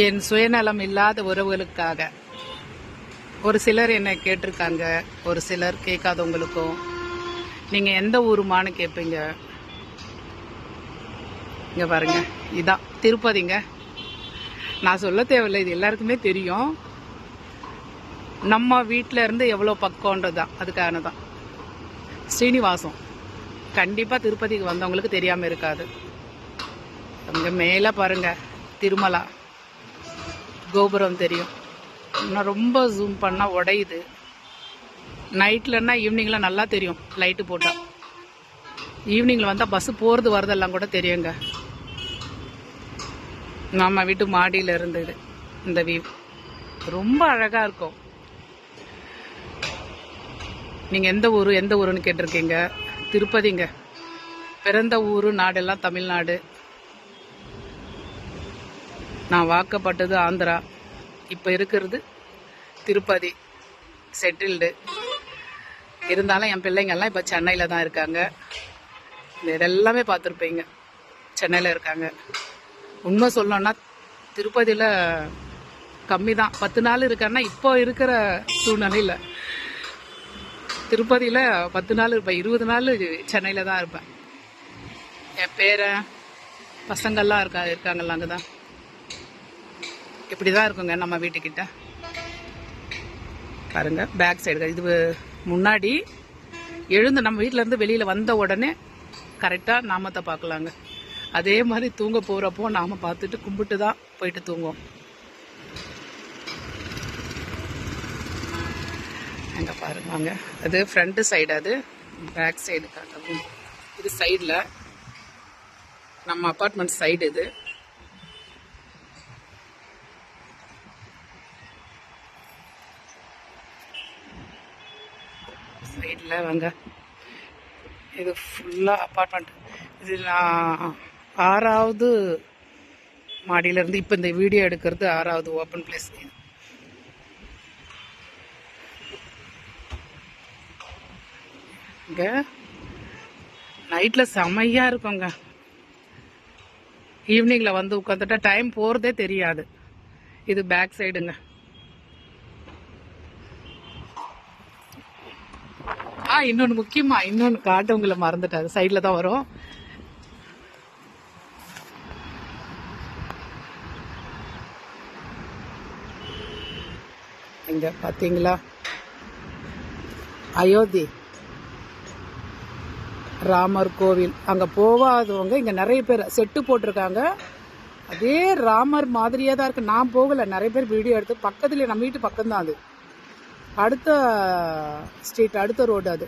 என் சுயநலம் இல்லாத உறவுகளுக்காக ஒரு சிலர் என்னை கேட்டிருக்காங்க, ஒரு சிலர் கேட்காதவங்களுக்கும் நீங்கள் எந்த ஊருமானு கேட்பீங்க. இங்கே பாருங்க, இதான் திருப்பதிங்க. நான் சொல்ல தேவையில்லை, இது எல்லாருக்குமே தெரியும். நம்ம வீட்டில் இருந்து எவ்வளோ பக்கம்ன்றது தான், அதுக்கான தான். ஸ்ரீனிவாசம் கண்டிப்பாக திருப்பதிக்கு வந்தவங்களுக்கு தெரியாமல் இருக்காது. அங்கே மேலே பாருங்கள், திருமலா கோபுரம் தெரியும். இன்னும் ரொம்ப ஜூம் பண்ணால் உடையுது. நைட்லன்னா ஈவினிங்கில் நல்லா தெரியும், லைட்டு போட்டால். ஈவினிங்கில் வந்தால் பஸ்ஸு போகிறது வரதெல்லாம் கூட தெரியுங்க. நம்ம வீட்டு மாடியில் இருந்தது இந்த வியூ ரொம்ப அழகாக இருக்கும். நீங்கள் எந்த ஊருன்னு கேட்டிருக்கீங்க. திருப்பதிங்க. பிறந்த ஊர் நாடெல்லாம் தமிழ்நாடு. நான் வாக்கப்பட்டது ஆந்திரா. இப்போ இருக்கிறது திருப்பதி, செட்டில்டு. இருந்தாலும் என் பிள்ளைங்கள்லாம் இப்போ சென்னையில் தான் இருக்காங்க. இதெல்லாமே பார்த்துருப்பீங்க, சென்னையில் இருக்காங்க. உண்மை சொல்லணும்னா திருப்பதியில் கம்மி தான். 10 நாள் இருக்கேன்னா இப்போ இருக்கிற சூழ்நிலையில் திருப்பதியில் 10 நாள் இருப்பேன், 20 நாள் சென்னையில் தான் இருப்பேன். என் பேரன் பசங்கள்லாம் இருக்காங்கல்ல, அங்கே தான். இப்படி தான் இருக்குங்க நம்ம வீட்டுக்கிட்ட. பாருங்க, பேக் சைடு. இது முன்னாடி எழுந்து நம்ம வீட்டிலேருந்து வெளியில் வந்த உடனே கரெக்டாக நாமத்தை பார்க்கலாங்க. அதே மாதிரி தூங்க போகிறப்போ நாம் பார்த்துட்டு கும்பிட்டு தான் போயிட்டு தூங்குவோம். எங்கே பாருங்க, அது ஃப்ரண்ட்டு சைடு, அது பேக் சைடு காட்டவும். இது சைடில் நம்ம அப்பார்ட்மெண்ட் சைடு. இது சைடில் வாங்க, இது ஃபுல்லாக அப்பார்ட்மெண்ட். இது நான் 6வது மாடியிலேருந்து இப்போ இந்த வீடியோ எடுக்கிறது 6வது ஓப்பன் பிளேஸ். இங்கே நைட்டில் செமையாக இருக்குங்க. ஈவினிங்கில் வந்து உட்காந்துட்டா டைம் போகிறதே தெரியாது. இது பேக் சைடுங்க. இன்னொன்று முக்கியமாக இன்னொன்று காட்டவங்களை மறந்துட்டாரு, சைடில் தான் வரும். இங்க பார்த்தீங்களா, அயோத்தி ராமர் கோவில். அங்கே போகாதவங்க இங்கே நிறைய பேர் செட்டு போட்டிருக்காங்க. அதே ராமர் மாதிரியே தான் இருக்குது. நான் போகலை, நிறைய பேர் வீடியோ எடுத்து. பக்கத்துலேயே நம்ம வீட்டு பக்கம்தான் அது. அடுத்த ஸ்ட்ரீட், அடுத்த ரோடு அது.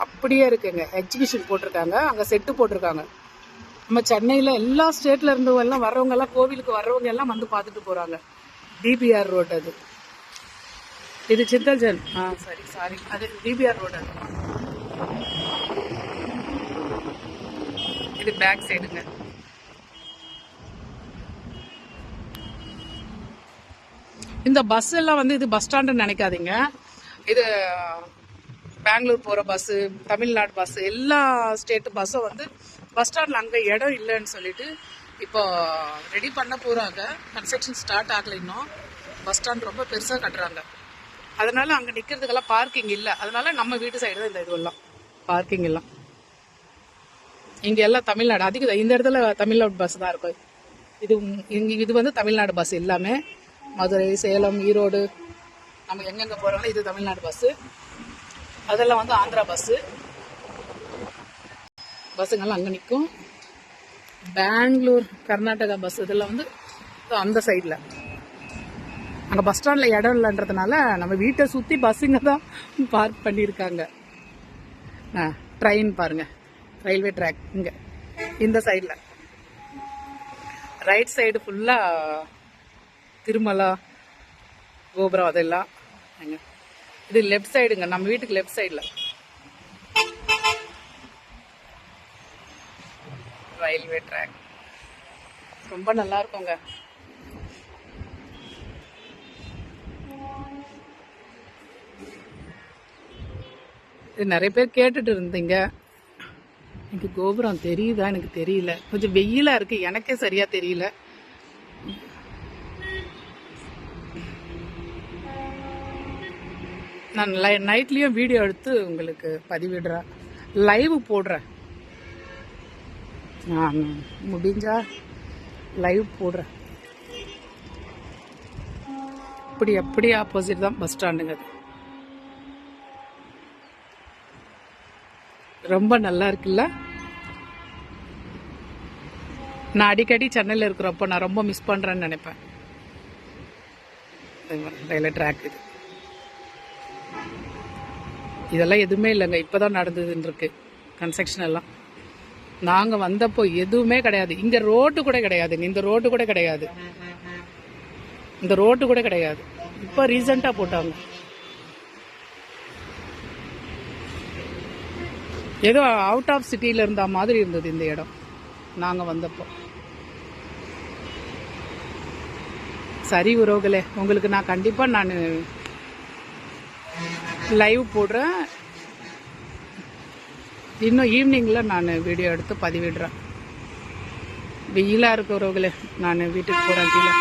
அப்படியே இருக்குங்க. எக்ஸிபிஷன் போட்டிருக்காங்க, அங்கே செட்டு போட்டிருக்காங்க. நம்ம சென்னையில் எல்லா ஸ்டேட்ல இருந்தவங்க எல்லாம் வர்றவங்க எல்லாம், கோவிலுக்கு வர்றவங்க எல்லாம் வந்து பார்த்துட்டு போகிறாங்க. டிபிஆர் ரோடு அது. இது சித்தல்ஜன். சாரி, அது டிபிஆர் ரோடு. அது இது பேக் சைடுங்க. இந்த பஸ் எல்லாம் வந்து இது பஸ் ஸ்டாண்டுன்னு நினைக்காதீங்க. இது பெங்களூர் போகிற பஸ்ஸு, தமிழ்நாடு பஸ்ஸு, எல்லா ஸ்டேட்டு பஸ்ஸும் வந்து பஸ் ஸ்டாண்டில் அங்கே இடம் இல்லைன்னு சொல்லிட்டு இப்போ ரெடி பண்ண போகிறாங்க. கன்ஸ்ட்ரக்ஷன் ஸ்டார்ட் ஆகலை இன்னும். பஸ் ஸ்டாண்ட் ரொம்ப பெருசாக கட்டுறாங்க. அதனால அங்கே நிற்கிறதுக்கெல்லாம் பார்க்கிங் இல்லை. அதனால நம்ம வீட்டு சைடு தான் இந்த இதுவெல்லாம் பார்க்கிங் எல்லாம். இங்கே எல்லாம் தமிழ்நாடு அதிகம். இந்த இடத்துல தமிழ்நாடு பஸ் தான் இருக்கும். இது வந்து தமிழ்நாடு பஸ் எல்லாமே. மதுரை, சேலம், ஈரோடு, நம்ம எங்கெங்கே போகிறோம்னா இது தமிழ்நாடு பஸ்ஸு. அதெல்லாம் வந்து ஆந்திரா பஸ்ஸு. பஸ்ஸுங்கெல்லாம் அங்கே நிற்கும். பெங்களூர், கர்நாடகா பஸ் இதெல்லாம் வந்து அந்த சைடில். அங்கே பஸ் ஸ்டாண்டில் இடம் இல்லைன்றதுனால நம்ம வீட்டை சுற்றி பஸ்ஸுங்க தான் பார்க் பண்ணியிருக்காங்க. ட்ரெயின் பாருங்கள், ரயில்வே ட்ராக் இங்கே இந்த சைடில். ரைட் சைடு ஃபுல்லாக திருமலா கோபுரம் அதெல்லாம். இது லெஃப்ட் சைடுங்க, நம்ம வீட்டுக்கு லெஃப்ட் சைடில் ரயில்வே ட்ராக். ரொம்ப நல்லா இருக்குங்க. இது நிறைய பேர் கேட்டுட்டு இருந்தீங்க. எனக்கு கோபுரம் தெரியுதா எனக்கு தெரியல, கொஞ்சம் வெயிலா இருக்கு, எனக்கே சரியா தெரியல. நான் நைட்லயும் வீடியோ எடுத்து உங்களுக்கு பதிவிடுறேன், லைவ் போடுறேன். நான் முடிஞ்சா லைவ் போடுறேன். அப்படி ஆப்போசிட் தான் பஸ் ஸ்டாண்டுங்க. ரொம்ப நல்லா இருக்குல்ல. நான் அடிக்கடி சென்னையில் இருக்கிறப்போ நான் ரொம்ப மிஸ் பண்ணுறேன்னு நினைப்பேன். ரயில்வே ட்ராக் இதெல்லாம் எதுவுமே இல்லைங்க, இப்போதான் நடந்ததுன்னு இருக்கு கன்ஸ்ட்ரக்ஷன் எல்லாம். நாங்கள் வந்தப்போ எதுவுமே கிடையாது. இங்கே ரோட்டு கூட கிடையாதுங்க, இந்த ரோட்டு கூட கிடையாது, இந்த ரோட்டு கூட கிடையாது. இப்போ ரீசெண்டாக போட்டாங்க. ஏதோ அவுட் ஆஃப் சிட்டியில் இருந்த மாதிரி இருந்தது இந்த இடம் நாங்கள் வந்தப்போ. சரி உறவுகளே, உங்களுக்கு நான் கண்டிப்பாக நான் லைவ் போடுறேன். இன்னும் ஈவினிங்கில் நான் வீடியோ எடுத்து பதிவிடுறேன். வெயிலாக இருக்க உறவுகளே, நான் வீட்டுக்கு போகிறேன் கீழே.